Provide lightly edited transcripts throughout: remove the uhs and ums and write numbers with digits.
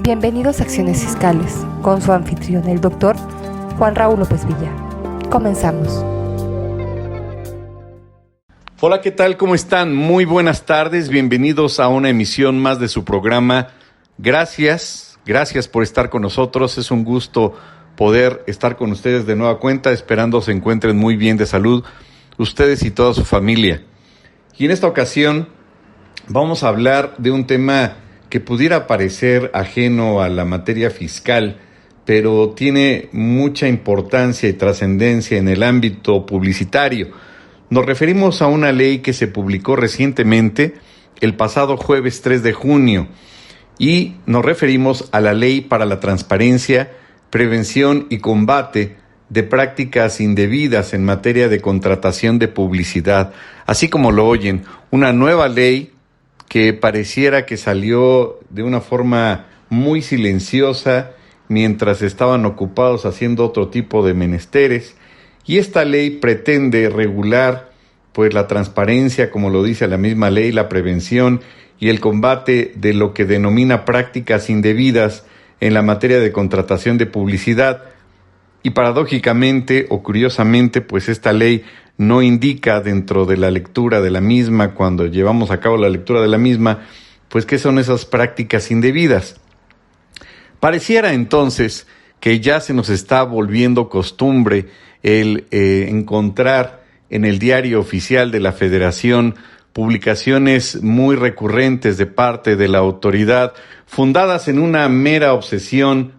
Bienvenidos a Acciones Fiscales, con su anfitrión, el doctor Juan Raúl López Villa. Comenzamos. Hola, ¿qué tal? ¿Cómo están? Muy buenas tardes. Bienvenidos a una emisión más de su programa. Gracias por estar con nosotros. Es un gusto poder estar con ustedes de nueva cuenta, esperando se encuentren muy bien de salud, ustedes y toda su familia. Y en esta ocasión vamos a hablar de un tema que pudiera parecer ajeno a la materia fiscal, pero tiene mucha importancia y trascendencia en el ámbito publicitario. Nos referimos a una ley que se publicó recientemente, el pasado jueves 3 de junio, y nos referimos a la Ley para la Transparencia, Prevención y Combate de Prácticas Indebidas en materia de contratación de publicidad. Así como lo oyen, una nueva ley que pareciera que salió de una forma muy silenciosa mientras estaban ocupados haciendo otro tipo de menesteres. Y esta ley pretende regular pues la transparencia, como lo dice la misma ley, la prevención y el combate de lo que denomina prácticas indebidas en la materia de contratación de publicidad. Y paradójicamente o curiosamente, pues esta ley no indica dentro de la lectura de la misma, cuando llevamos a cabo la lectura de la misma, pues qué son esas prácticas indebidas. Pareciera entonces que ya se nos está volviendo costumbre el encontrar en el diario oficial de la Federación publicaciones muy recurrentes de parte de la autoridad, fundadas en una mera obsesión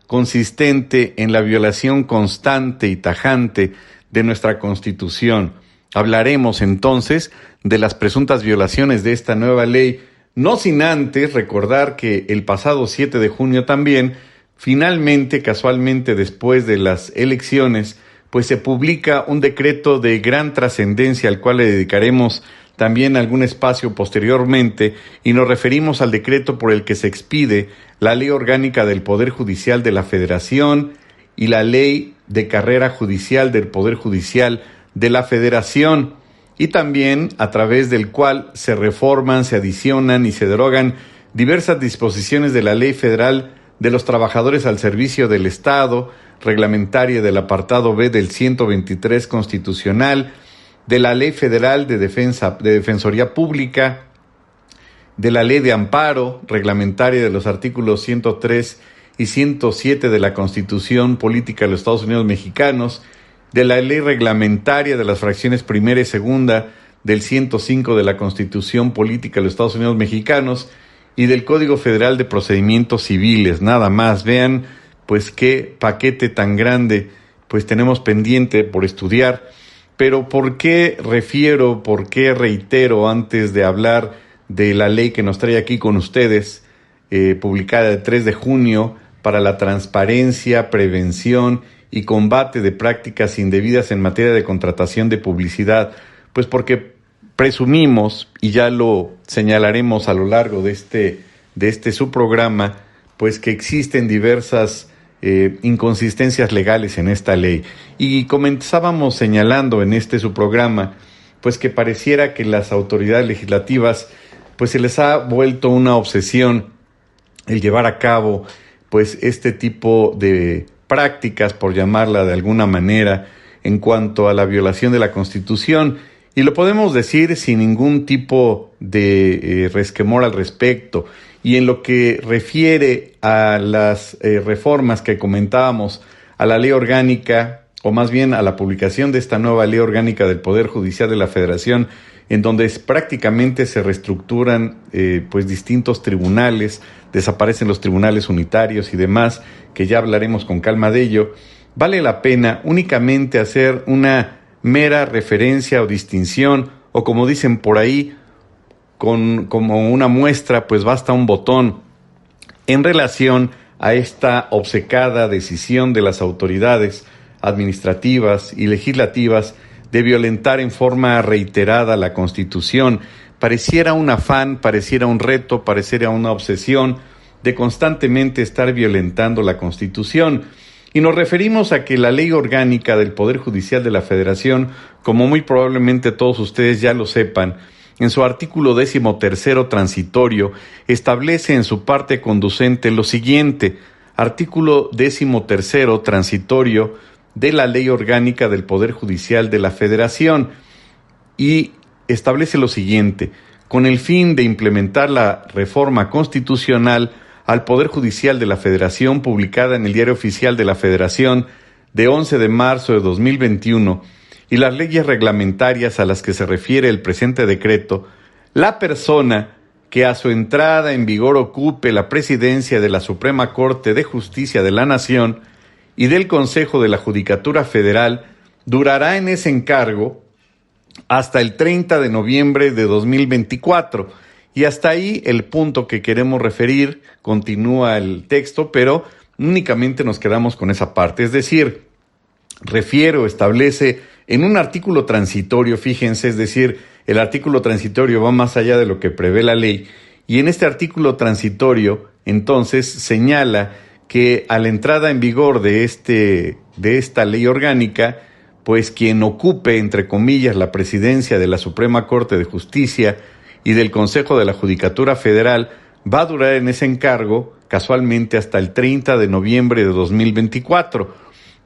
consistente en la violación constante y tajante de nuestra Constitución. Hablaremos entonces de las presuntas violaciones de esta nueva ley, no sin antes recordar que el pasado 7 de junio también, finalmente, casualmente después de las elecciones, pues se publica un decreto de gran trascendencia al cual le dedicaremos también algún espacio posteriormente, y nos referimos al decreto por el que se expide la Ley Orgánica del Poder Judicial de la Federación y la Ley de Carrera Judicial del Poder Judicial de la Federación, y también a través del cual se reforman, se adicionan y se derogan diversas disposiciones de la Ley Federal de los Trabajadores al Servicio del Estado, reglamentaria del apartado B del 123 constitucional, de la Ley Federal de Defensoría Pública, de la Ley de Amparo, reglamentaria de los artículos 103 y 107 de la Constitución Política de los Estados Unidos Mexicanos, de la Ley Reglamentaria de las fracciones primera y segunda del 105 de la Constitución Política de los Estados Unidos Mexicanos y del Código Federal de Procedimientos Civiles. Nada más, vean pues qué paquete tan grande pues tenemos pendiente por estudiar. Pero ¿por qué reitero antes de hablar de la ley que nos trae aquí con ustedes, publicada el 3 de junio, para la transparencia, prevención y combate de prácticas indebidas en materia de contratación de publicidad? Pues porque presumimos, y ya lo señalaremos a lo largo de este subprograma, pues que existen diversas inconsistencias legales en esta ley. Y comenzábamos señalando en su programa, pues que pareciera que las autoridades legislativas, pues se les ha vuelto una obsesión el llevar a cabo, pues este tipo de prácticas, por llamarla de alguna manera, en cuanto a la violación de la Constitución. Y lo podemos decir sin ningún tipo de resquemor al respecto. Y en lo que refiere a las reformas que comentábamos a la ley orgánica, o más bien a la publicación de esta nueva ley orgánica del Poder Judicial de la Federación, en donde prácticamente se reestructuran pues distintos tribunales, desaparecen los tribunales unitarios y demás, que ya hablaremos con calma de ello, vale la pena únicamente hacer una mera referencia o distinción, o como dicen por ahí, como una muestra, pues basta un botón, en relación a esta obcecada decisión de las autoridades administrativas y legislativas de violentar en forma reiterada la Constitución. Pareciera un afán, pareciera un reto, pareciera una obsesión de constantemente estar violentando la Constitución. Y nos referimos a que la Ley Orgánica del Poder Judicial de la Federación, como muy probablemente todos ustedes ya lo sepan, en su artículo 13º transitorio, establece en su parte conducente lo siguiente: artículo 13º transitorio de la Ley Orgánica del Poder Judicial de la Federación, y establece lo siguiente: con el fin de implementar la reforma constitucional al Poder Judicial de la Federación, publicada en el Diario Oficial de la Federación de 11 de marzo de 2021, y las leyes reglamentarias a las que se refiere el presente decreto, la persona que a su entrada en vigor ocupe la presidencia de la Suprema Corte de Justicia de la Nación y del Consejo de la Judicatura Federal durará en ese encargo hasta el 30 de noviembre de 2024. Y hasta ahí el punto que queremos referir. Continúa el texto, pero únicamente nos quedamos con esa parte. Es decir, establece en un artículo transitorio, fíjense, es decir, el artículo transitorio va más allá de lo que prevé la ley, y en este artículo transitorio, entonces, señala que a la entrada en vigor de esta ley orgánica, pues quien ocupe, entre comillas, la presidencia de la Suprema Corte de Justicia y del Consejo de la Judicatura Federal va a durar en ese encargo casualmente hasta el 30 de noviembre de 2024.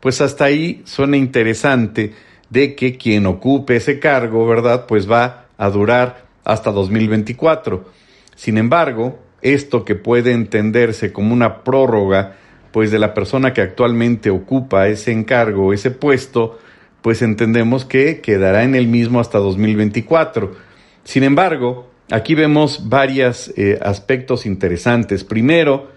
Pues hasta ahí suena interesante de que quien ocupe ese cargo, ¿verdad?, pues va a durar hasta 2024. Sin embargo, esto que puede entenderse como una prórroga, pues de la persona que actualmente ocupa ese encargo, ese puesto, pues entendemos que quedará en el mismo hasta 2024. Sin embargo, aquí vemos varios aspectos interesantes. Primero,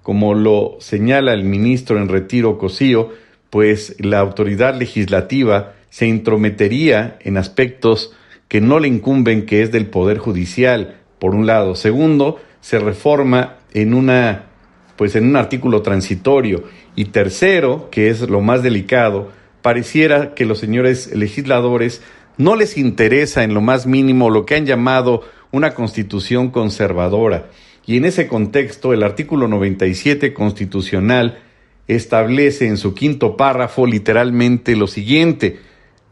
como lo señala el ministro en retiro Cosío, pues la autoridad legislativa se intrometería en aspectos que no le incumben, que es del Poder Judicial, por un lado. Segundo, se reforma en un artículo transitorio. Y tercero, que es lo más delicado, pareciera que los señores legisladores no les interesa en lo más mínimo lo que han llamado una constitución conservadora. Y en ese contexto, el artículo 97 constitucional establece en su quinto párrafo literalmente lo siguiente: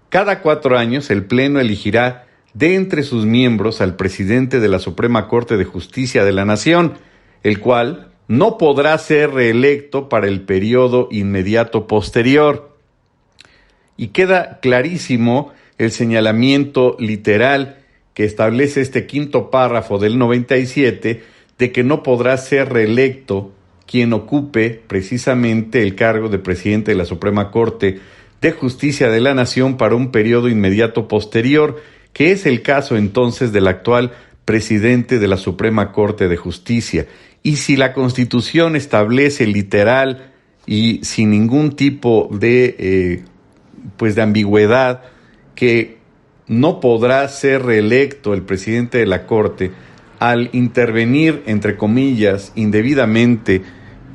cada 4 años el Pleno elegirá de entre sus miembros al presidente de la Suprema Corte de Justicia de la Nación, el cual no podrá ser reelecto para el periodo inmediato posterior. Y queda clarísimo el señalamiento literal que establece este quinto párrafo del 97 de que no podrá ser reelecto quien ocupe precisamente el cargo de presidente de la Suprema Corte de Justicia de la Nación para un periodo inmediato posterior, que es el caso entonces del actual presidente de la Suprema Corte de Justicia. Y si la Constitución establece literal y sin ningún tipo de ambigüedad que no podrá ser reelecto el presidente de la Corte, al intervenir, entre comillas, indebidamente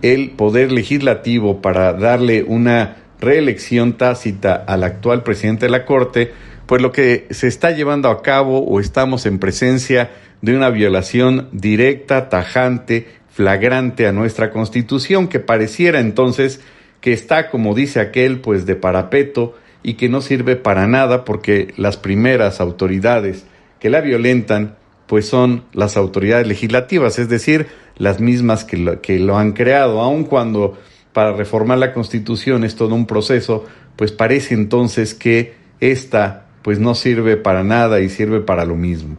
el Poder Legislativo para darle una reelección tácita al actual presidente de la Corte, pues lo que se está llevando a cabo, o estamos en presencia de una violación directa, tajante, flagrante a nuestra Constitución, que pareciera entonces que está, como dice aquel, pues de parapeto, y que no sirve para nada, porque las primeras autoridades que la violentan pues son las autoridades legislativas, es decir, las mismas que lo han creado, aun cuando para reformar la Constitución es todo un proceso, pues parece entonces que esta pues no sirve para nada y sirve para lo mismo.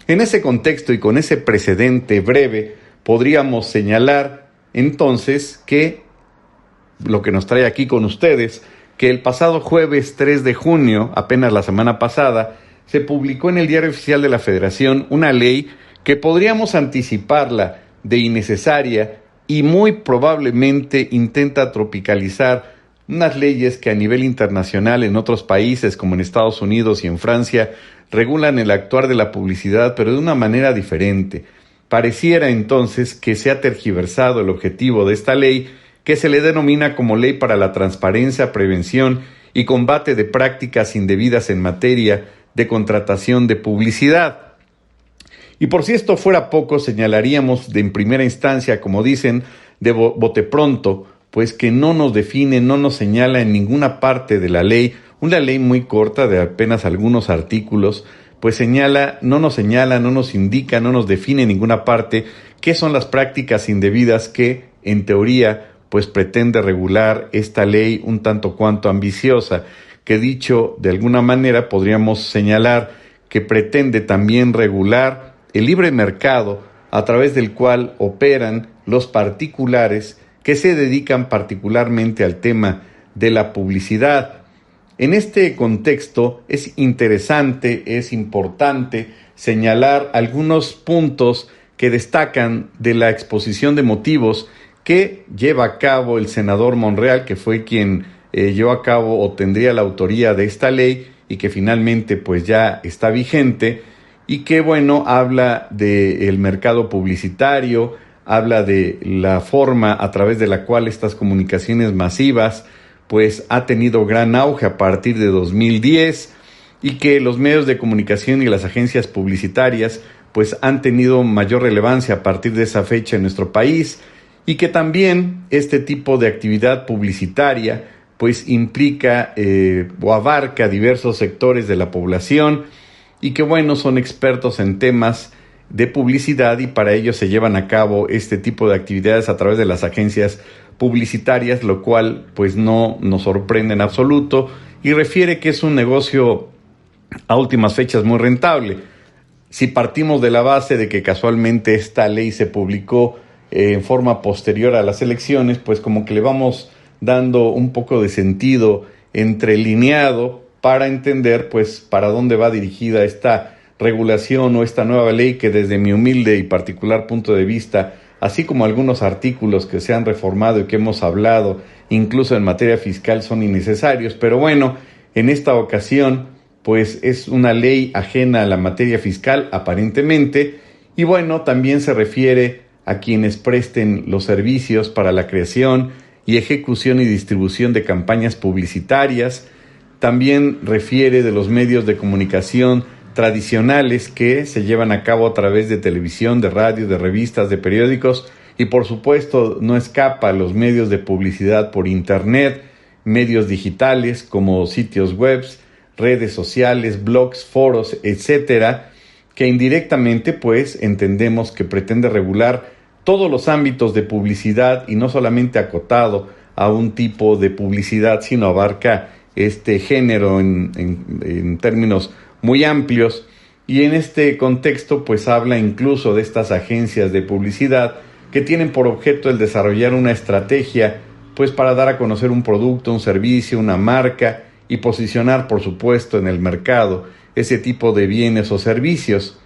En ese contexto y con ese precedente breve, podríamos señalar entonces que lo que nos trae aquí con ustedes, que el pasado jueves 3 de junio, apenas la semana pasada, se publicó en el Diario Oficial de la Federación una ley que podríamos anticiparla de innecesaria y muy probablemente intenta tropicalizar unas leyes que a nivel internacional en otros países como en Estados Unidos y en Francia regulan el actuar de la publicidad, pero de una manera diferente. Pareciera entonces que se ha tergiversado el objetivo de esta ley, que se le denomina como Ley para la Transparencia, Prevención y Combate de Prácticas Indebidas en Materia de Contratación de Publicidad. Y por si esto fuera poco, señalaríamos en primera instancia, como dicen, de bote pronto, pues que no nos define, no nos señala en ninguna parte de la ley, una ley muy corta de apenas algunos artículos, pues no nos indica, no nos define en ninguna parte qué son las prácticas indebidas que, en teoría, pues pretende regular esta ley un tanto cuanto ambiciosa, que dicho de alguna manera podríamos señalar que pretende también regular el libre mercado a través del cual operan los particulares que se dedican particularmente al tema de la publicidad. En este contexto es interesante, es importante señalar algunos puntos que destacan de la exposición de motivos que lleva a cabo el senador Monreal, que fue quien llevó a cabo o tendría la autoría de esta ley y que finalmente pues ya está vigente, y que habla del mercado publicitario, habla de la forma a través de la cual estas comunicaciones masivas pues ha tenido gran auge a partir de 2010, y que los medios de comunicación y las agencias publicitarias pues han tenido mayor relevancia a partir de esa fecha en nuestro país, y que también este tipo de actividad publicitaria pues implica o abarca diversos sectores de la población, y que son expertos en temas de publicidad, y para ello se llevan a cabo este tipo de actividades a través de las agencias publicitarias, lo cual pues no nos sorprende en absoluto y refiere que es un negocio a últimas fechas muy rentable. Si partimos de la base de que casualmente esta ley se publicó en forma posterior a las elecciones, pues como que le vamos dando un poco de sentido entrelineado para entender pues para dónde va dirigida esta regulación o esta nueva ley, que desde mi humilde y particular punto de vista, así como algunos artículos que se han reformado y que hemos hablado incluso en materia fiscal, son innecesarios. Pero en esta ocasión pues es una ley ajena a la materia fiscal aparentemente, y también se refiere a quienes presten los servicios para la creación y ejecución y distribución de campañas publicitarias. También refiere de los medios de comunicación tradicionales que se llevan a cabo a través de televisión, de radio, de revistas, de periódicos, y por supuesto no escapa a los medios de publicidad por internet, medios digitales como sitios web, redes sociales, blogs, foros, etcétera, que indirectamente pues entendemos que pretende regular todos los ámbitos de publicidad, y no solamente acotado a un tipo de publicidad, sino abarca este género en términos muy amplios. Y en este contexto pues habla incluso de estas agencias de publicidad que tienen por objeto el desarrollar una estrategia pues para dar a conocer un producto, un servicio, una marca, y posicionar por supuesto en el mercado ese tipo de bienes o servicios.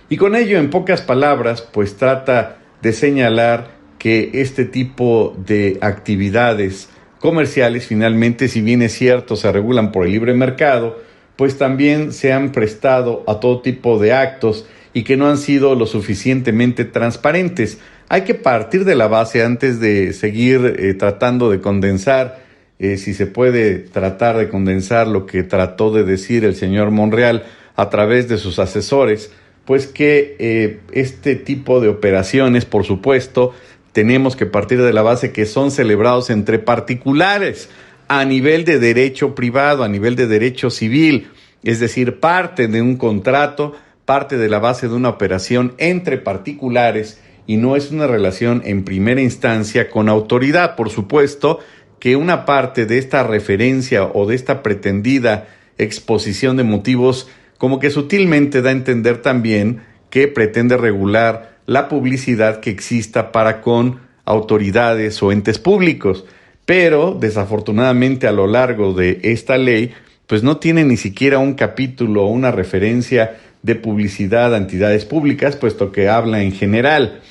Y con ello, en pocas palabras, pues trata de señalar que este tipo de actividades comerciales finalmente, si bien es cierto, se regulan por el libre mercado, pues también se han prestado a todo tipo de actos y que no han sido lo suficientemente transparentes. Hay que partir de la base, antes de seguir tratando de condensar, si se puede tratar de condensar lo que trató de decir el señor Monreal a través de sus asesores, pues que este tipo de operaciones, por supuesto, tenemos que partir de la base que son celebrados entre particulares a nivel de derecho privado, a nivel de derecho civil, es decir, parte de un contrato, parte de la base de una operación entre particulares, y no es una relación en primera instancia con autoridad. Por supuesto que una parte de esta referencia o de esta pretendida exposición de motivos como que sutilmente da a entender también que pretende regular la publicidad que exista para con autoridades o entes públicos. Pero desafortunadamente a lo largo de esta ley pues no tiene ni siquiera un capítulo o una referencia de publicidad a entidades públicas, puesto que habla en general.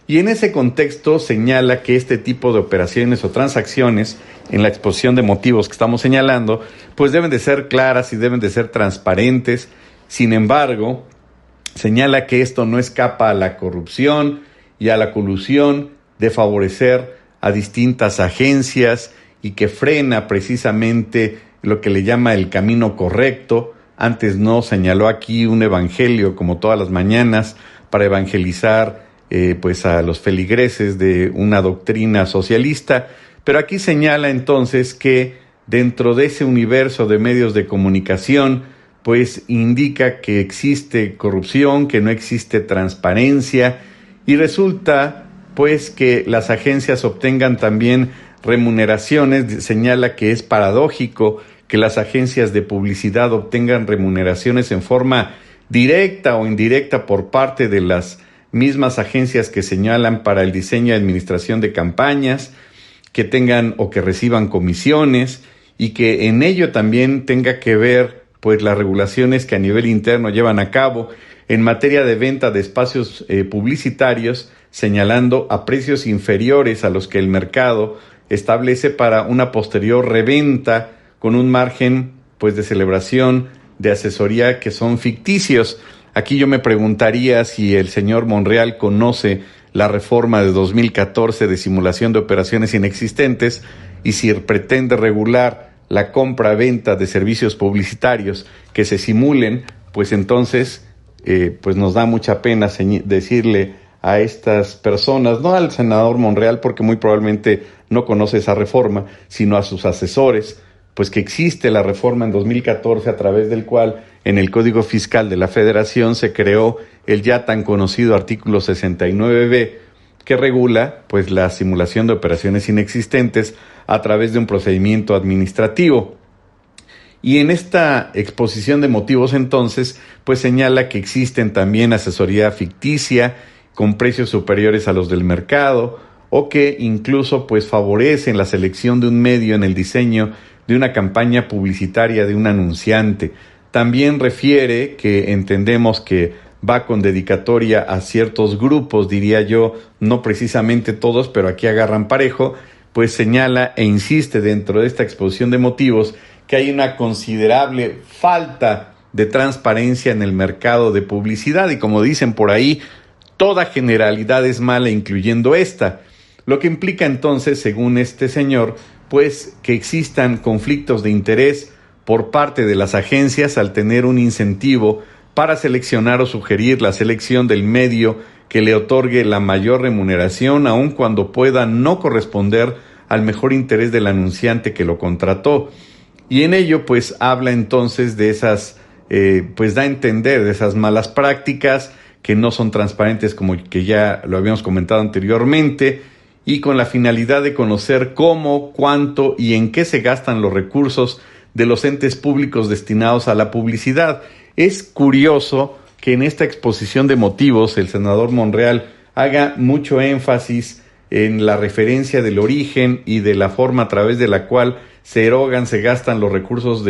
Y en ese contexto señala que este tipo de operaciones o transacciones, en la exposición de motivos que estamos señalando, pues deben de ser claras y deben de ser transparentes. Sin embargo, señala que esto no escapa a la corrupción y a la colusión de favorecer a distintas agencias, y que frena precisamente lo que le llama el camino correcto. Antes no señaló aquí un evangelio como todas las mañanas para evangelizar pues a los feligreses de una doctrina socialista, pero aquí señala entonces que dentro de ese universo de medios de comunicación pues indica que existe corrupción, que no existe transparencia, y resulta pues que las agencias obtengan también remuneraciones. Señala que es paradójico que las agencias de publicidad obtengan remuneraciones en forma directa o indirecta por parte de las mismas agencias que señalan para el diseño y administración de campañas, que tengan o que reciban comisiones, y que en ello también tenga que ver pues las regulaciones que a nivel interno llevan a cabo en materia de venta de espacios publicitarios, señalando a precios inferiores a los que el mercado establece para una posterior reventa con un margen pues de celebración, de asesoría, que son ficticios. Aquí yo me preguntaría si el señor Monreal conoce la reforma de 2014 de simulación de operaciones inexistentes, y si pretende regular la compra-venta de servicios publicitarios que se simulen, pues entonces pues nos da mucha pena decirle a estas personas, no al senador Monreal porque muy probablemente no conoce esa reforma, sino a sus asesores, pues que existe la reforma en 2014 a través del cual en el Código Fiscal de la Federación se creó el ya tan conocido artículo 69B, que regula pues la simulación de operaciones inexistentes a través de un procedimiento administrativo. Y en esta exposición de motivos entonces pues señala que existen también asesoría ficticia con precios superiores a los del mercado, o que incluso pues favorecen la selección de un medio en el diseño de una campaña publicitaria de un anunciante. También refiere que entendemos que va con dedicatoria a ciertos grupos, diría yo, no precisamente todos, pero aquí agarran parejo, pues señala e insiste dentro de esta exposición de motivos que hay una considerable falta de transparencia en el mercado de publicidad, y como dicen por ahí, toda generalidad es mala, incluyendo esta. Lo que implica entonces, según este señor, pues que existan conflictos de interés por parte de las agencias al tener un incentivo para seleccionar o sugerir la selección del medio que le otorgue la mayor remuneración, aun cuando pueda no corresponder al mejor interés del anunciante que lo contrató. Y en ello pues habla entonces de esas, pues da a entender de esas malas prácticas que no son transparentes, como que ya lo habíamos comentado anteriormente, y con la finalidad de conocer cómo, cuánto y en qué se gastan los recursos de los entes públicos destinados a la publicidad. Es curioso que en esta exposición de motivos el senador Monreal haga mucho énfasis en la referencia del origen y de la forma a través de la cual se erogan, se gastan los recursos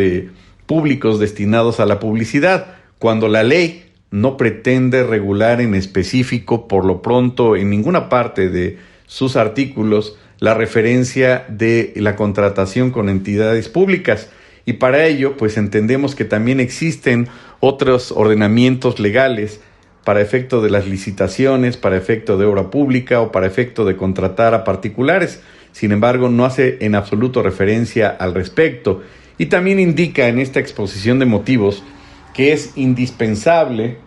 públicos destinados a la publicidad, cuando la ley no pretende regular en específico, por lo pronto en ninguna parte de sus artículos, la referencia de la contratación con entidades públicas. Y para ello, pues entendemos que también existen otros ordenamientos legales para efecto de las licitaciones, para efecto de obra pública o para efecto de contratar a particulares. Sin embargo, no hace en absoluto referencia al respecto. Y también indica en esta exposición de motivos que es indispensable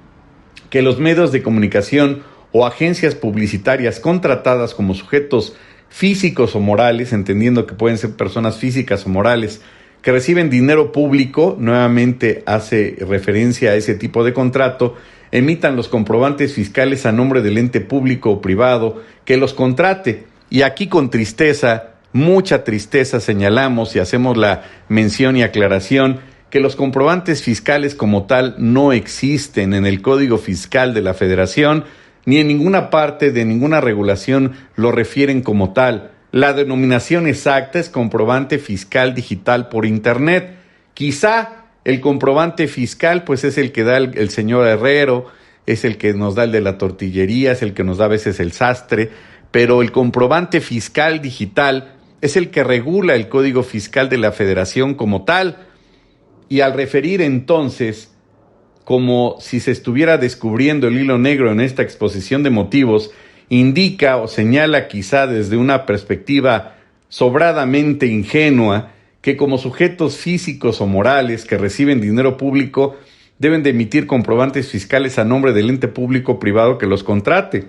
que los medios de comunicación o agencias publicitarias contratadas como sujetos físicos o morales, entendiendo que pueden ser personas físicas o morales, que reciben dinero público, nuevamente hace referencia a ese tipo de contrato, emitan los comprobantes fiscales a nombre del ente público o privado que los contrate. Y aquí con tristeza, mucha tristeza, señalamos y hacemos la mención y aclaración que los comprobantes fiscales como tal no existen en el Código Fiscal de la Federación, ni en ninguna parte de ninguna regulación lo refieren como tal. La denominación exacta es comprobante fiscal digital por Internet. Quizá el comprobante fiscal pues es el que da el señor herrero, es el que nos da el de la tortillería, es el que nos da a veces el sastre, pero el comprobante fiscal digital es el que regula el Código Fiscal de la Federación como tal. Y al referir entonces, como si se estuviera descubriendo el hilo negro en esta exposición de motivos, indica o señala quizá desde una perspectiva sobradamente ingenua que como sujetos físicos o morales que reciben dinero público deben de emitir comprobantes fiscales a nombre del ente público o privado que los contrate.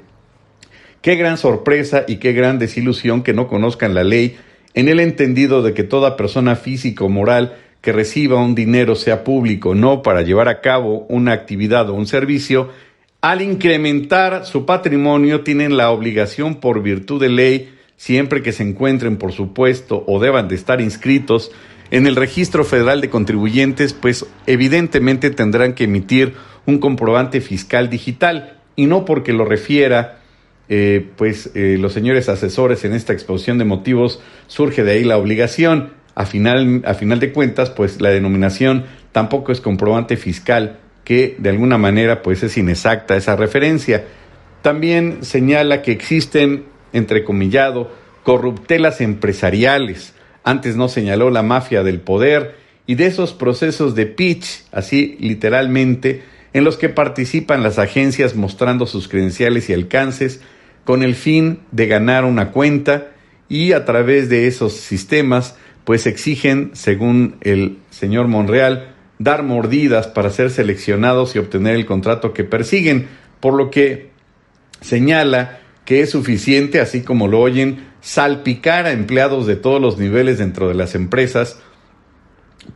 Qué gran sorpresa y qué gran desilusión que no conozcan la ley en el entendido de que toda persona física o moral que reciba un dinero, sea público o no, para llevar a cabo una actividad o un servicio, al incrementar su patrimonio tienen la obligación por virtud de ley, siempre que se encuentren, por supuesto, o deban de estar inscritos en el Registro Federal de Contribuyentes, pues evidentemente tendrán que emitir un comprobante fiscal digital, y no porque lo refiera los señores asesores en esta exposición de motivos, surge de ahí la obligación. A final de cuentas, pues la denominación tampoco es comprobante fiscal, que de alguna manera pues es inexacta esa referencia. También señala que existen, entrecomillado, corruptelas empresariales. Antes no señaló la mafia del poder y de esos procesos de pitch, así literalmente, en los que participan las agencias mostrando sus credenciales y alcances con el fin de ganar una cuenta, y a través de esos sistemas pues exigen, según el señor Monreal, dar mordidas para ser seleccionados y obtener el contrato que persiguen, por lo que señala que es suficiente, así como lo oyen, salpicar a empleados de todos los niveles dentro de las empresas,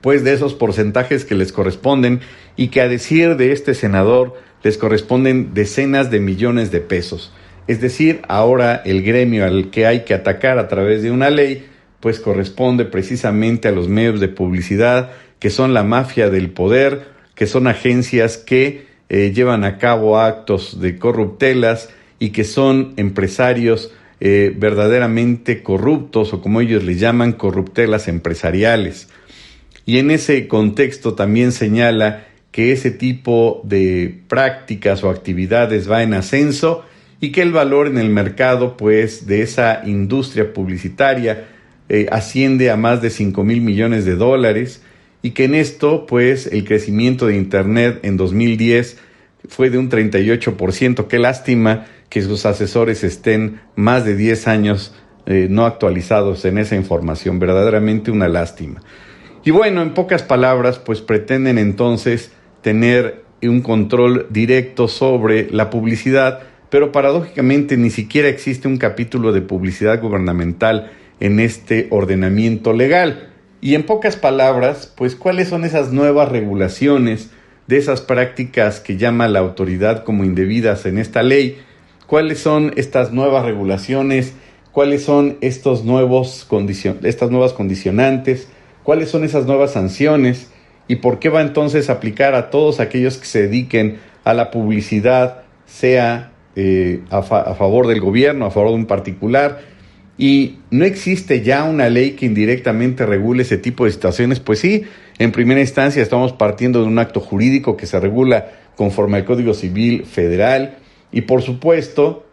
pues de esos porcentajes que les corresponden, y que a decir de este senador les corresponden decenas de millones de pesos. Es decir, ahora el gremio al que hay que atacar a través de una ley, pues corresponde precisamente a los medios de publicidad, que son la mafia del poder, que son agencias que llevan a cabo actos de corruptelas y que son empresarios verdaderamente corruptos, o como ellos les llaman, corruptelas empresariales. Y en ese contexto también señala que ese tipo de prácticas o actividades va en ascenso, y que el valor en el mercado pues de esa industria publicitaria asciende a más de 5,000 millones de dólares, y que en esto pues el crecimiento de Internet en 2010 fue de un 38%. Qué lástima que sus asesores estén más de 10 años no actualizados en esa información, verdaderamente una lástima. Y bueno, en pocas palabras, pues pretenden entonces tener un control directo sobre la publicidad, pero paradójicamente ni siquiera existe un capítulo de publicidad gubernamental en este ordenamiento legal. Y en pocas palabras, pues ¿cuáles son esas nuevas regulaciones de esas prácticas que llama la autoridad como indebidas en esta ley? ¿Cuáles son estas nuevas regulaciones? ¿Cuáles son estas nuevas condicionantes? ¿Cuáles son esas nuevas sanciones? ¿Y por qué va entonces a aplicar a todos aquellos que se dediquen a la publicidad, sea a favor del gobierno, a favor de un particular? Y no existe ya una ley que indirectamente regule ese tipo de situaciones. Pues sí, en primera instancia estamos partiendo de un acto jurídico que se regula conforme al Código Civil Federal, y por supuesto,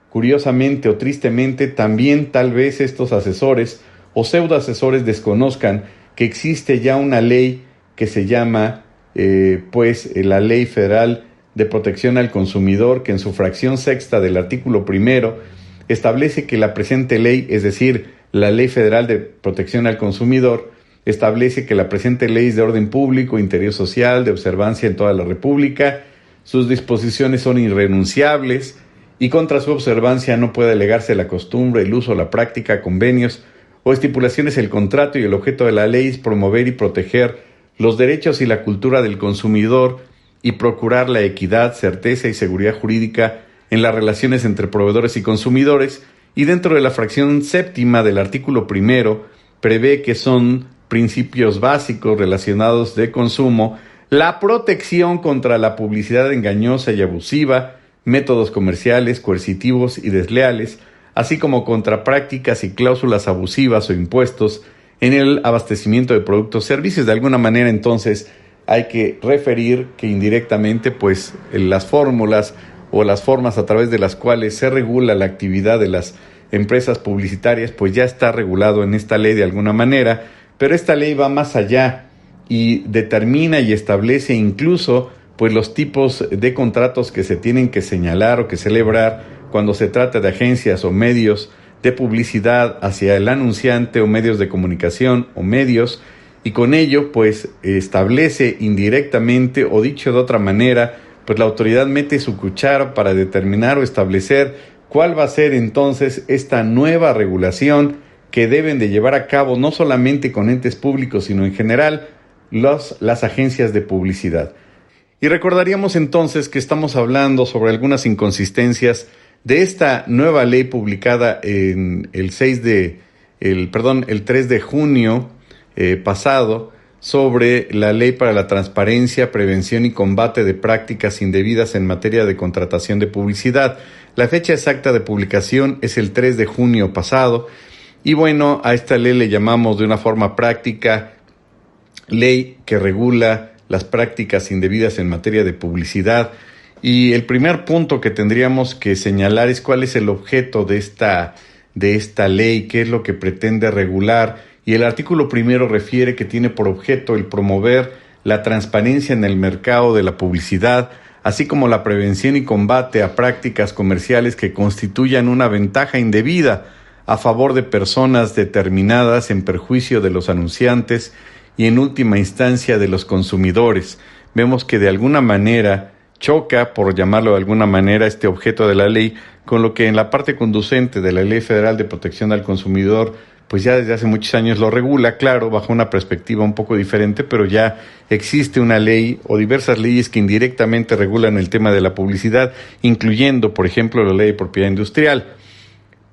curiosamente o tristemente, también tal vez estos asesores o pseudoasesores desconozcan que existe ya una ley que se llama la Ley Federal de Protección al Consumidor, que en su fracción sexta del artículo 1 establece que la presente ley, es decir, la Ley Federal de Protección al Consumidor, establece que la presente ley es de orden público, interés social, de observancia en toda la República. Sus disposiciones son irrenunciables y contra su observancia no puede alegarse la costumbre, el uso, la práctica, convenios o estipulaciones del contrato, y el objeto de la ley es promover y proteger los derechos y la cultura del consumidor y procurar la equidad, certeza y seguridad jurídica en las relaciones entre proveedores y consumidores. Y dentro de la fracción séptima del artículo 1 prevé que son principios básicos relacionados de consumo la protección contra la publicidad engañosa y abusiva, métodos comerciales, coercitivos y desleales, así como contra prácticas y cláusulas abusivas o impuestos en el abastecimiento de productos o servicios. De alguna manera, entonces, hay que referir que indirectamente, pues, las fórmulas o las formas a través de las cuales se regula la actividad de las empresas publicitarias, pues ya está regulado en esta ley de alguna manera, pero esta ley va más allá y determina y establece incluso pues los tipos de contratos que se tienen que señalar o que celebrar cuando se trata de agencias o medios de publicidad hacia el anunciante o medios de comunicación o medios, y con ello pues establece indirectamente, o dicho de otra manera, pues la autoridad mete su cuchara para determinar o establecer cuál va a ser entonces esta nueva regulación que deben de llevar a cabo no solamente con entes públicos, sino en general las agencias de publicidad. Y recordaríamos entonces que estamos hablando sobre algunas inconsistencias de esta nueva ley publicada en el 3 de junio pasado, sobre la Ley para la Transparencia, Prevención y Combate de Prácticas Indebidas en materia de contratación de publicidad. La fecha exacta de publicación es el 3 de junio pasado. Y bueno, a esta ley le llamamos de una forma práctica ley que regula las prácticas indebidas en materia de publicidad. Y el primer punto que tendríamos que señalar es cuál es el objeto de esta ley, qué es lo que pretende regular. Y el artículo primero refiere que tiene por objeto el promover la transparencia en el mercado de la publicidad, así como la prevención y combate a prácticas comerciales que constituyan una ventaja indebida a favor de personas determinadas en perjuicio de los anunciantes y en última instancia de los consumidores. Vemos que de alguna manera choca, por llamarlo de alguna manera, este objeto de la ley con lo que en la parte conducente de la Ley Federal de Protección al Consumidor pues ya desde hace muchos años lo regula, claro, bajo una perspectiva un poco diferente, pero ya existe una ley o diversas leyes que indirectamente regulan el tema de la publicidad, incluyendo, por ejemplo, la Ley de Propiedad Industrial.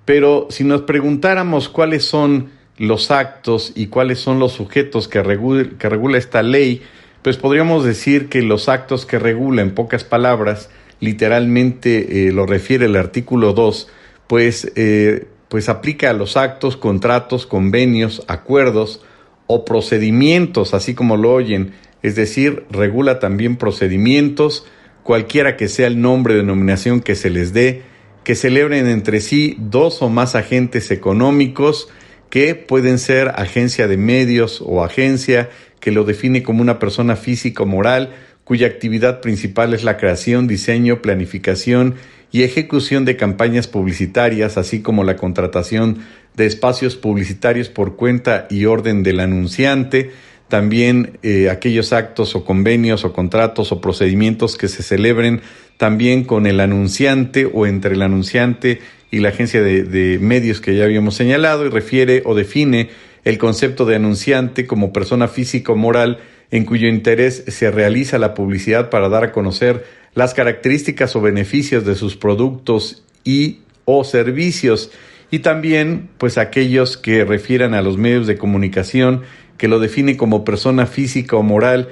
Pero si nos preguntáramos cuáles son los actos y cuáles son los sujetos que regula esta ley, pues podríamos decir que los actos que regula, en pocas palabras, literalmente lo refiere el artículo 2, pues aplica a los actos, contratos, convenios, acuerdos o procedimientos, así como lo oyen, es decir, regula también procedimientos, cualquiera que sea el nombre o denominación que se les dé, que celebren entre sí dos o más agentes económicos, que pueden ser agencia de medios o agencia, que lo define como una persona física o moral, cuya actividad principal es la creación, diseño, planificación y ejecución de campañas publicitarias, así como la contratación de espacios publicitarios por cuenta y orden del anunciante. También aquellos actos o convenios o contratos o procedimientos que se celebren también con el anunciante o entre el anunciante y la agencia de medios que ya habíamos señalado, y refiere o define el concepto de anunciante como persona física o moral en cuyo interés se realiza la publicidad para dar a conocer las características o beneficios de sus productos y o servicios, y también pues aquellos que refieran a los medios de comunicación, que lo define como persona física o moral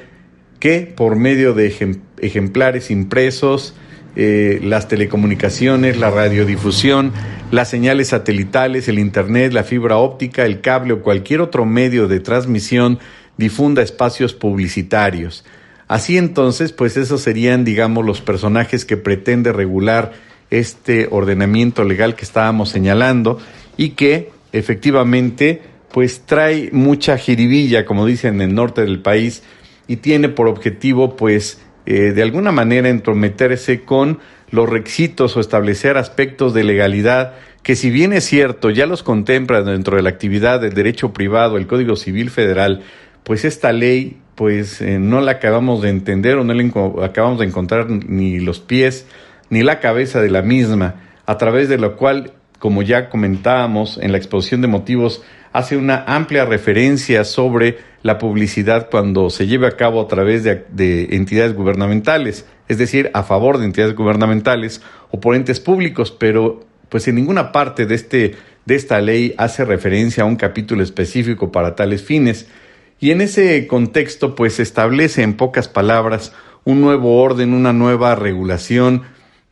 que por medio de ejemplares impresos, las telecomunicaciones, la radiodifusión, las señales satelitales, el internet, la fibra óptica, el cable o cualquier otro medio de transmisión difunda espacios publicitarios. Así entonces, pues esos serían, digamos, los personajes que pretende regular este ordenamiento legal que estábamos señalando y que efectivamente pues trae mucha jiribilla, como dicen en el norte del país, y tiene por objetivo pues de alguna manera entrometerse con los requisitos o establecer aspectos de legalidad que, si bien es cierto, ya los contempla dentro de la actividad del derecho privado, el Código Civil Federal, pues esta ley pues no la acabamos de entender o no le acabamos de encontrar ni los pies ni la cabeza de la misma, a través de lo cual, como ya comentábamos en la exposición de motivos, hace una amplia referencia sobre la publicidad cuando se lleve a cabo a través de entidades gubernamentales, es decir, a favor de entidades gubernamentales o por entes públicos, pero pues en ninguna parte de esta ley hace referencia a un capítulo específico para tales fines. Y en ese contexto pues se establece en pocas palabras un nuevo orden, una nueva regulación,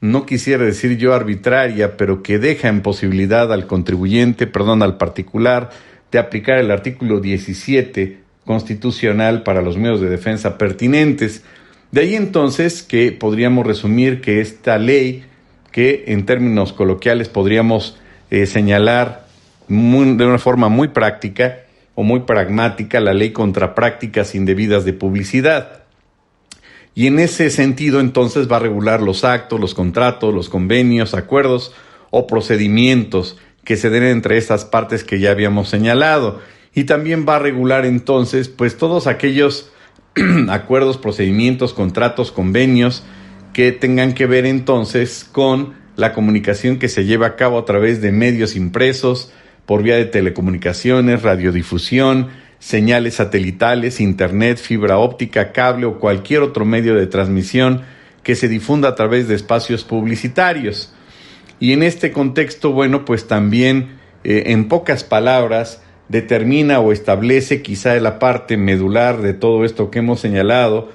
no quisiera decir yo arbitraria, pero que deja en posibilidad al al particular, de aplicar el artículo 17 constitucional para los medios de defensa pertinentes. De ahí entonces que podríamos resumir que esta ley, que en términos coloquiales podríamos señalar de una forma muy práctica o muy pragmática, la ley contra prácticas indebidas de publicidad. Y en ese sentido entonces va a regular los actos, los contratos, los convenios, acuerdos o procedimientos que se den entre estas partes que ya habíamos señalado. Y también va a regular entonces pues todos aquellos acuerdos, procedimientos, contratos, convenios que tengan que ver entonces con la comunicación que se lleva a cabo a través de medios impresos, por vía de telecomunicaciones, radiodifusión, señales satelitales, internet, fibra óptica, cable o cualquier otro medio de transmisión que se difunda a través de espacios publicitarios. Y en este contexto, bueno, pues también en pocas palabras determina o establece, quizá la parte medular de todo esto que hemos señalado,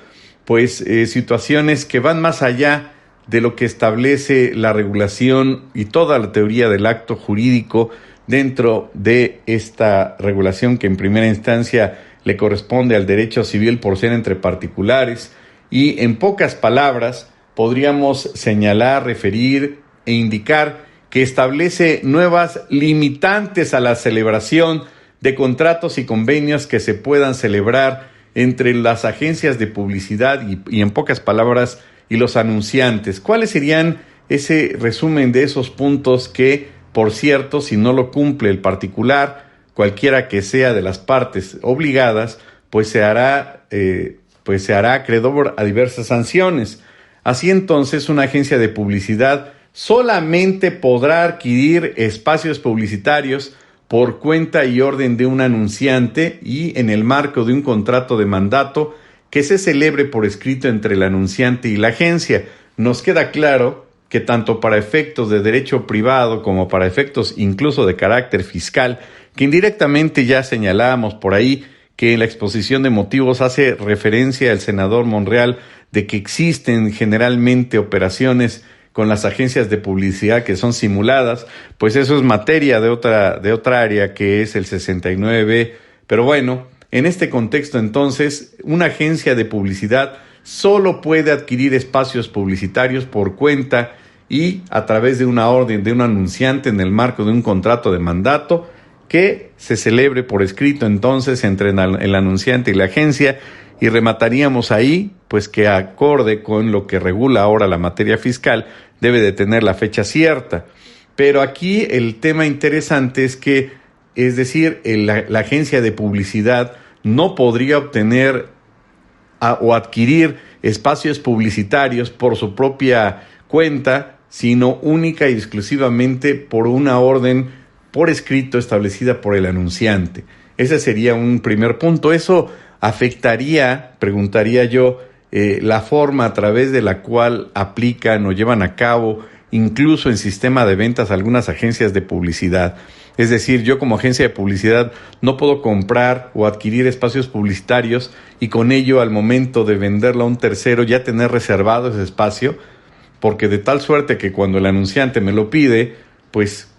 pues situaciones que van más allá de lo que establece la regulación y toda la teoría del acto jurídico dentro de esta regulación que en primera instancia le corresponde al derecho civil por ser entre particulares. Y en pocas palabras podríamos señalar, referir e indicar que establece nuevas limitantes a la celebración de contratos y convenios que se puedan celebrar entre las agencias de publicidad y en pocas palabras y los anunciantes. ¿Cuáles serían ese resumen de esos puntos que, por cierto, si no lo cumple el particular, cualquiera que sea de las partes obligadas, pues se hará acreedor a diversas sanciones? Así entonces, una agencia de publicidad solamente podrá adquirir espacios publicitarios por cuenta y orden de un anunciante y en el marco de un contrato de mandato que se celebre por escrito entre el anunciante y la agencia. Nos queda claro que tanto para efectos de derecho privado como para efectos incluso de carácter fiscal, que indirectamente ya señalábamos por ahí que en la exposición de motivos hace referencia el senador Monreal de que existen generalmente operaciones con las agencias de publicidad que son simuladas, pues eso es materia de otra área que es el 69B. Pero bueno, en este contexto entonces, una agencia de publicidad solo puede adquirir espacios publicitarios por cuenta y a través de una orden de un anunciante en el marco de un contrato de mandato que se celebre por escrito entonces entre el anunciante y la agencia. Y remataríamos ahí, pues que acorde con lo que regula ahora la materia fiscal, debe de tener la fecha cierta. Pero aquí el tema interesante es que, es decir, la agencia de publicidad no podría obtener o adquirir espacios publicitarios por su propia cuenta, sino única y exclusivamente por una orden por escrito establecida por el anunciante. Ese sería un primer punto. Eso afectaría, preguntaría yo, la forma a través de la cual aplican o llevan a cabo, incluso en sistema de ventas, algunas agencias de publicidad. Es decir, yo como agencia de publicidad no puedo comprar o adquirir espacios publicitarios y con ello al momento de venderlo a un tercero ya tener reservado ese espacio, porque de tal suerte que cuando el anunciante me lo pide, pues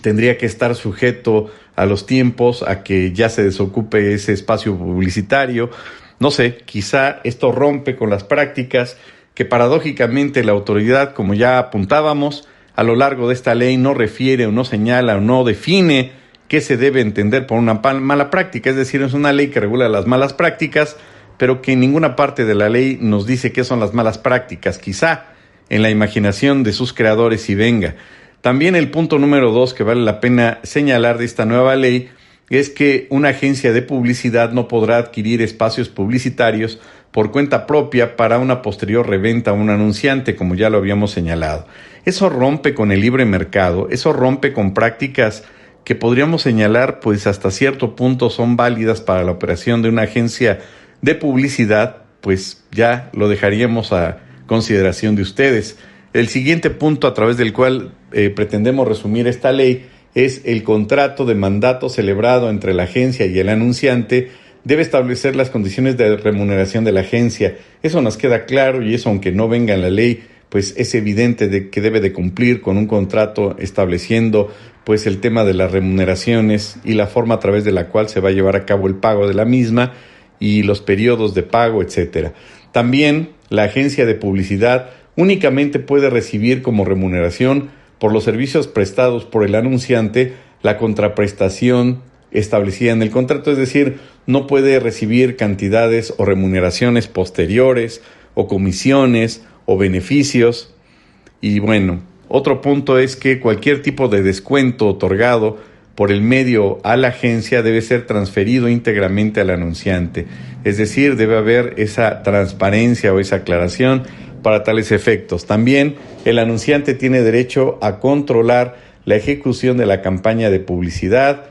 tendría que estar sujeto a los tiempos, a que ya se desocupe ese espacio publicitario. No sé, quizá esto rompe con las prácticas que paradójicamente la autoridad, como ya apuntábamos, a lo largo de esta ley no refiere o no señala o no define qué se debe entender por una mala práctica. Es decir, es una ley que regula las malas prácticas, pero que en ninguna parte de la ley nos dice qué son las malas prácticas. Quizá en la imaginación de sus creadores sí venga. También el punto número 2 que vale la pena señalar de esta nueva ley es que una agencia de publicidad no podrá adquirir espacios publicitarios por cuenta propia para una posterior reventa a un anunciante, como ya lo habíamos señalado. Eso rompe con el libre mercado, eso rompe con prácticas que podríamos señalar, pues hasta cierto punto son válidas para la operación de una agencia de publicidad, pues ya lo dejaríamos a consideración de ustedes. El siguiente punto a través del cual pretendemos resumir esta ley es el contrato de mandato celebrado entre la agencia y el anunciante debe establecer las condiciones de remuneración de la agencia. Eso nos queda claro y eso, aunque no venga en la ley, pues es evidente de que debe de cumplir con un contrato estableciendo pues el tema de las remuneraciones y la forma a través de la cual se va a llevar a cabo el pago de la misma y los periodos de pago, etcétera. También la agencia de publicidad únicamente puede recibir como remuneración por los servicios prestados por el anunciante la contraprestación establecida en el contrato, es decir, no puede recibir cantidades o remuneraciones posteriores o comisiones o beneficios. Y bueno, otro punto es que cualquier tipo de descuento otorgado por el medio a la agencia debe ser transferido íntegramente al anunciante, es decir, debe haber esa transparencia o esa aclaración para tales efectos. También el anunciante tiene derecho a controlar la ejecución de la campaña de publicidad.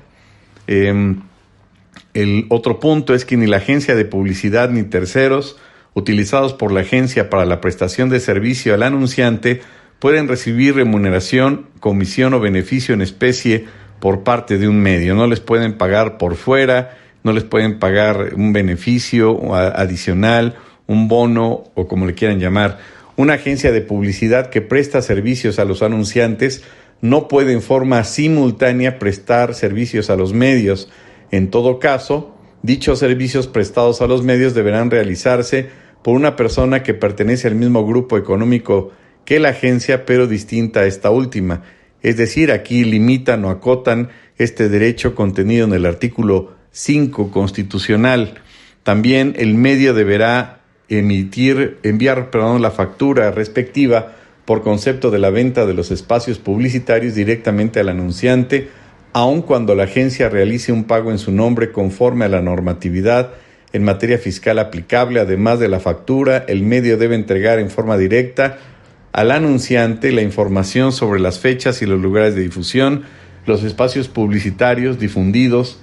El otro punto es que ni la agencia de publicidad ni terceros utilizados por la agencia para la prestación de servicio al anunciante pueden recibir remuneración, comisión o beneficio en especie por parte de un medio. No les pueden pagar por fuera, no les pueden pagar un beneficio adicional, un bono o como le quieran llamar. Una agencia de publicidad que presta servicios a los anunciantes no puede en forma simultánea prestar servicios a los medios. En todo caso, dichos servicios prestados a los medios deberán realizarse por una persona que pertenece al mismo grupo económico que la agencia, pero distinta a esta última. Es decir, aquí limitan o acotan este derecho contenido en el artículo 5 constitucional. También el medio deberá enviar la factura respectiva por concepto de la venta de los espacios publicitarios directamente al anunciante, aun cuando la agencia realice un pago en su nombre conforme a la normatividad en materia fiscal aplicable. Además de la factura, el medio debe entregar en forma directa al anunciante la información sobre las fechas y los lugares de difusión, los espacios publicitarios difundidos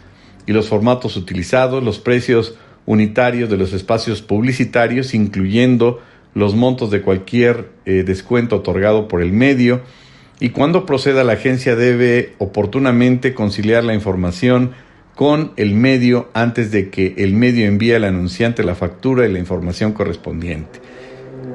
y los formatos utilizados, los precios unitarios de los espacios publicitarios, incluyendo los montos de cualquier descuento otorgado por el medio. Y cuando proceda, la agencia debe oportunamente conciliar la información con el medio antes de que el medio envíe al anunciante la factura y la información correspondiente.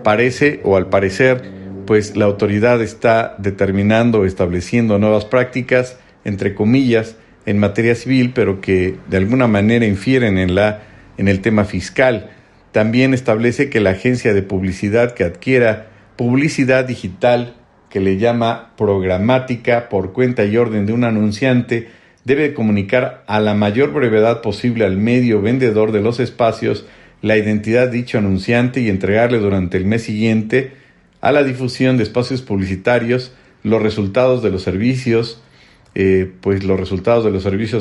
Al parecer, pues la autoridad está determinando o estableciendo nuevas prácticas, entre comillas, en materia civil, pero que de alguna manera infieren en el tema fiscal. También establece que la agencia de publicidad que adquiera publicidad digital, que le llama programática, por cuenta y orden de un anunciante, debe comunicar a la mayor brevedad posible al medio vendedor de los espacios la identidad de dicho anunciante y entregarle durante el mes siguiente a la difusión de espacios publicitarios los resultados de los servicios,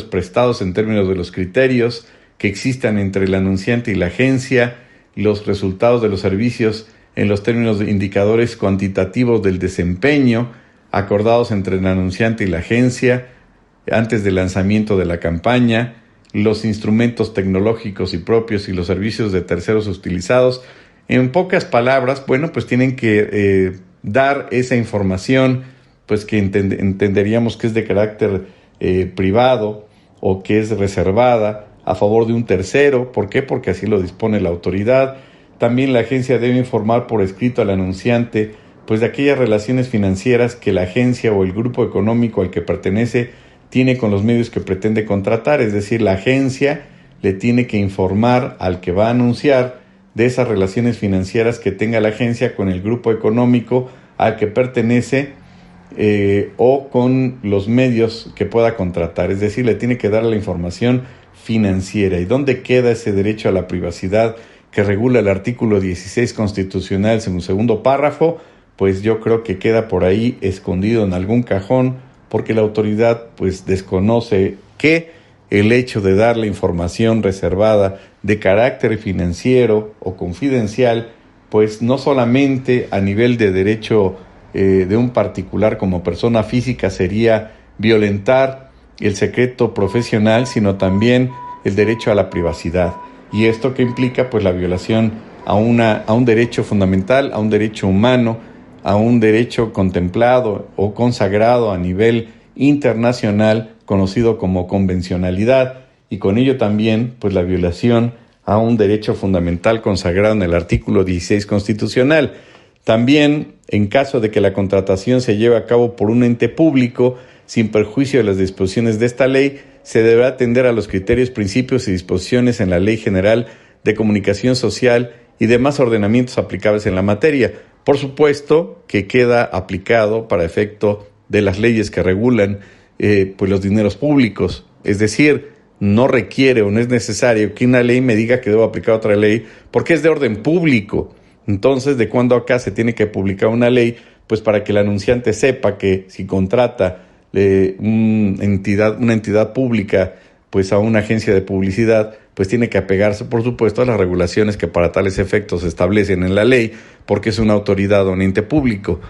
prestados en términos de los criterios que existan entre el anunciante y la agencia, los resultados de los servicios en los términos de indicadores cuantitativos del desempeño acordados entre el anunciante y la agencia antes del lanzamiento de la campaña, los instrumentos tecnológicos y propios y los servicios de terceros utilizados. En pocas palabras, pues tienen que dar esa información, pues que entenderíamos que es de carácter privado o que es reservada a favor de un tercero. ¿Por qué? Porque así lo dispone la autoridad. También la agencia debe informar por escrito al anunciante, pues de aquellas relaciones financieras que la agencia o el grupo económico al que pertenece tiene con los medios que pretende contratar. Es decir, la agencia le tiene que informar al que va a anunciar de esas relaciones financieras que tenga la agencia con el grupo económico al que pertenece o con los medios que pueda contratar. Es decir, le tiene que dar la información financiera. ¿Y dónde queda ese derecho a la privacidad que regula el artículo 16 constitucional en su segundo párrafo? Pues yo creo que queda por ahí escondido en algún cajón, porque la autoridad pues desconoce que el hecho de dar la información reservada de carácter financiero o confidencial, pues no solamente a nivel de derecho de un particular como persona física sería violentar el secreto profesional, sino también el derecho a la privacidad. ¿Y esto qué implica? Pues la violación a un derecho fundamental, a un derecho humano, a un derecho contemplado o consagrado a nivel internacional, conocido como convencionalidad, y con ello también pues la violación a un derecho fundamental consagrado en el artículo 16 constitucional. También, en caso de que la contratación se lleve a cabo por un ente público, sin perjuicio de las disposiciones de esta ley, se deberá atender a los criterios, principios y disposiciones en la Ley General de Comunicación Social y demás ordenamientos aplicables en la materia. Por supuesto que queda aplicado para efecto de las leyes que regulan pues los dineros públicos. Es decir, no requiere o no es necesario que una ley me diga que debo aplicar otra ley porque es de orden público. Entonces, ¿de cuándo acá se tiene que publicar una ley? Pues para que el anunciante sepa que si contrata una entidad pública pues a una agencia de publicidad, pues tiene que apegarse, por supuesto, a las regulaciones que para tales efectos se establecen en la ley, porque es una autoridad o un ente público.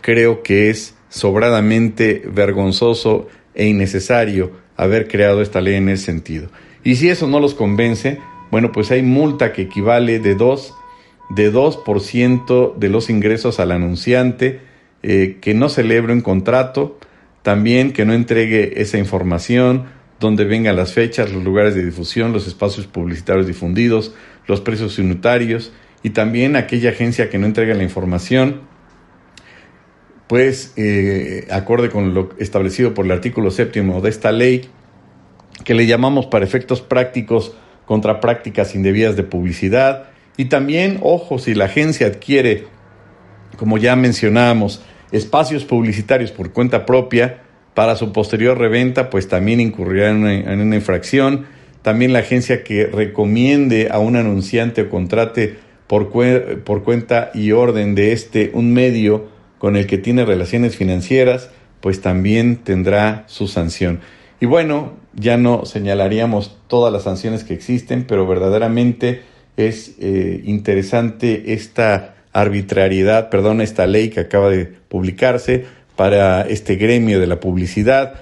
Creo que es sobradamente vergonzoso e innecesario haber creado esta ley en ese sentido. Y si eso no los convence, bueno, pues hay multa que equivale de 2% de los ingresos al anunciante, que no celebre un contrato, también que no entregue esa información, donde vengan las fechas, los lugares de difusión, los espacios publicitarios difundidos, los precios unitarios, y también aquella agencia que no entregue la información, pues acorde con lo establecido por el artículo 7º de esta ley, que le llamamos para efectos prácticos contra prácticas indebidas de publicidad. Y también, ojo, si la agencia adquiere, como ya mencionábamos, espacios publicitarios por cuenta propia para su posterior reventa, pues también incurrirá en una infracción. También la agencia que recomiende a un anunciante o contrate por cuenta y orden de un medio con el que tiene relaciones financieras, pues también tendrá su sanción. Y bueno, ya no señalaríamos todas las sanciones que existen, pero verdaderamente es interesante esta ley que acaba de publicarse para este gremio de la publicidad.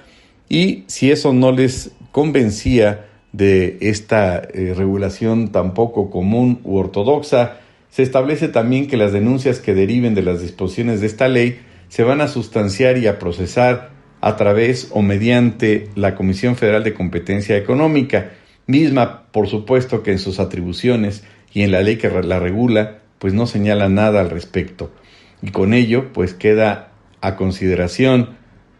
Y si eso no les convencía de esta regulación tan poco común u ortodoxa, se establece también que las denuncias que deriven de las disposiciones de esta ley se van a sustanciar y a procesar a través o mediante la Comisión Federal de Competencia Económica, misma, por supuesto, que en sus atribuciones y en la ley que la regula, pues no señala nada al respecto. Y con ello, pues queda a consideración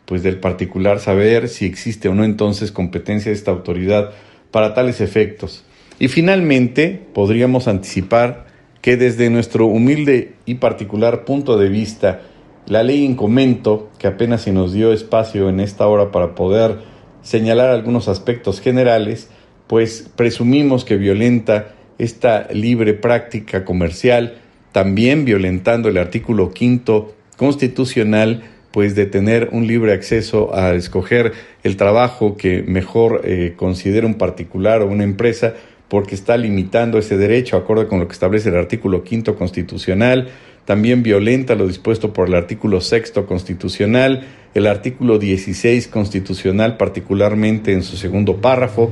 pues del particular saber si existe o no entonces competencia de esta autoridad para tales efectos. Y finalmente, podríamos anticipar que desde nuestro humilde y particular punto de vista, la ley en comento, que apenas se nos dio espacio en esta hora para poder señalar algunos aspectos generales, pues presumimos que violenta esta libre práctica comercial, también violentando el artículo 5º constitucional, pues de tener un libre acceso a escoger el trabajo que mejor considera un particular o una empresa, porque está limitando ese derecho acorde con lo que establece el artículo 5º constitucional. También violenta lo dispuesto por el artículo 6º constitucional, el artículo 16 constitucional, particularmente en su segundo párrafo.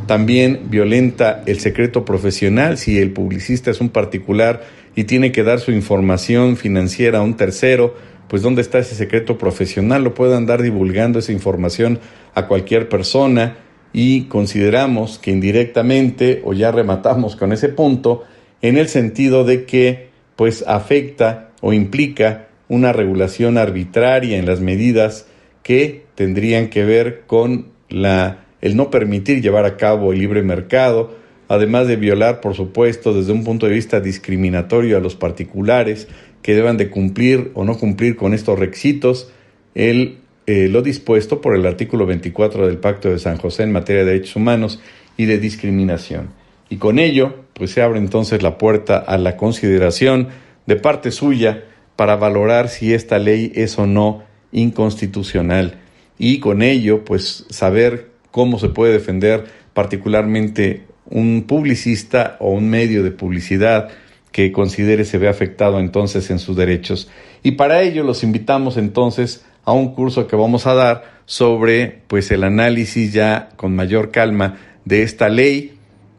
También violenta el secreto profesional si el publicista es un particular y tiene que dar su información financiera a un tercero, pues ¿dónde está ese secreto profesional? Lo puede andar divulgando esa información a cualquier persona, y consideramos que indirectamente, o ya rematamos con ese punto, en el sentido de que pues afecta o implica una regulación arbitraria en las medidas que tendrían que ver con el no permitir llevar a cabo el libre mercado, además de violar, por supuesto, desde un punto de vista discriminatorio a los particulares que deban de cumplir o no cumplir con estos requisitos, lo dispuesto por el artículo 24 del Pacto de San José en materia de derechos humanos y de discriminación. Y con ello, pues se abre entonces la puerta a la consideración de parte suya para valorar si esta ley es o no inconstitucional. Y con ello, pues saber cómo se puede defender particularmente un publicista o un medio de publicidad que considere se ve afectado entonces en sus derechos. Y para ello los invitamos entonces a un curso que vamos a dar sobre pues el análisis ya con mayor calma de esta ley,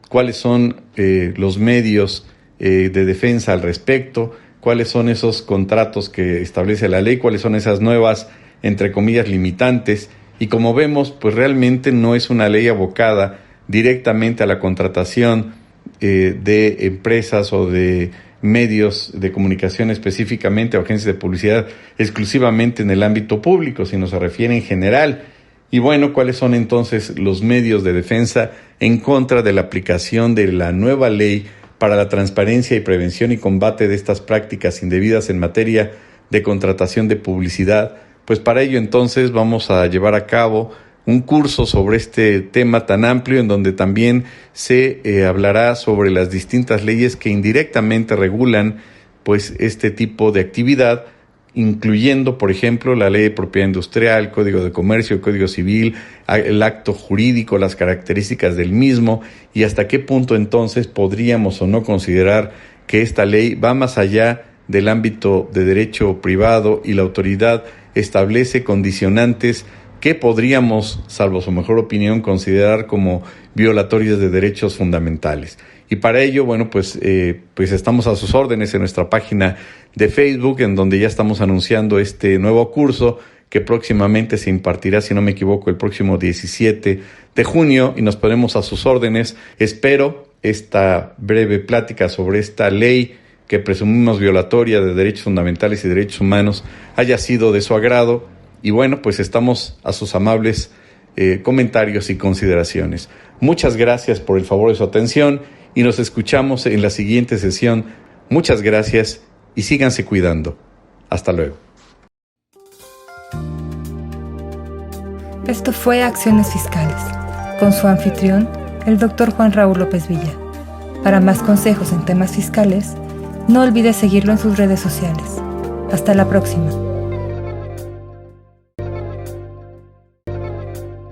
cuáles son los medios de defensa al respecto, cuáles son esos contratos que establece la ley, cuáles son esas nuevas, entre comillas, limitantes. Y como vemos, pues realmente no es una ley abocada directamente a la contratación de empresas o de medios de comunicación específicamente o agencias de publicidad exclusivamente en el ámbito público, sino se refiere en general. Y bueno, ¿cuáles son entonces los medios de defensa en contra de la aplicación de la nueva ley para la transparencia y prevención y combate de estas prácticas indebidas en materia de contratación de publicidad? Pues para ello entonces vamos a llevar a cabo un curso sobre este tema tan amplio, en donde también se hablará sobre las distintas leyes que indirectamente regulan pues este tipo de actividad, incluyendo, por ejemplo, la Ley de Propiedad Industrial, el Código de Comercio, el Código Civil, el acto jurídico, las características del mismo, y hasta qué punto entonces podríamos o no considerar que esta ley va más allá del ámbito de derecho privado y la autoridad establece condicionantes que podríamos, salvo su mejor opinión, considerar como violatorias de derechos fundamentales. Y para ello, bueno, pues estamos a sus órdenes en nuestra página de Facebook, en donde ya estamos anunciando este nuevo curso que próximamente se impartirá, si no me equivoco, el próximo 17 de junio, y nos ponemos a sus órdenes. Espero esta breve plática sobre esta ley que presumimos violatoria de derechos fundamentales y derechos humanos haya sido de su agrado. Y bueno, pues estamos a sus amables comentarios y consideraciones. Muchas gracias por el favor de su atención y nos escuchamos en la siguiente sesión. Muchas gracias y síganse cuidando. Hasta luego. Esto fue Acciones Fiscales, con su anfitrión, el Dr. Juan Raúl López Villa. Para más consejos en temas fiscales, no olvide seguirlo en sus redes sociales. Hasta la próxima.